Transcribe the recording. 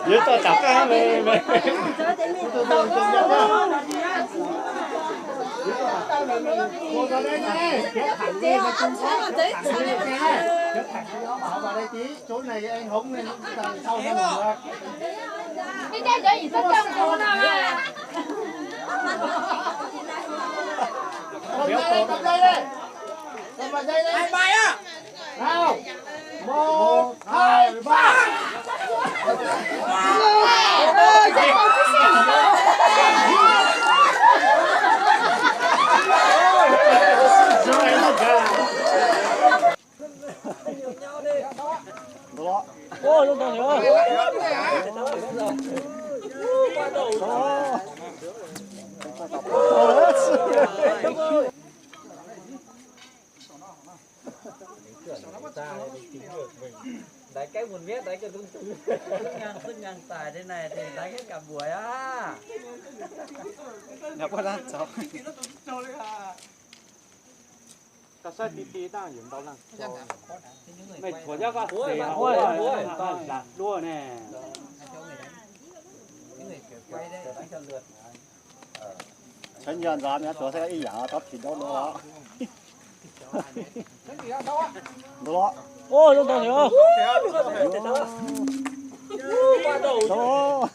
Dưới to chọc á mày. Ngồi vào đây nè. Kéo thẳng đi mà chung sát. Kéo thẳng nó bỏ vào đây tí. Chỗ này anh hống nên sau ra được. Cái trái chỗ gì thích trong cô nào à? Cầm dây đi. Cầm vào dây đi. 2 bài á. Nào. 1, 2, 3. Đó. Ô, nó to nữa. Đấy cái muốn biết đấy cái tung sức ngang tài thế này thì đánh hết cả buổi á. Nhập qua ra cháu. Cái sai tí đang dùng đâu năng. Mày của nhau có Ôi, xẻ ôi, ôi ôi. toàn đặt đua nè. Chân nhân ra mẹ chỗ sẽ ý giả tập thì đó nữa. Đó. Ô, nó to nữa. Qua đầu. Đó.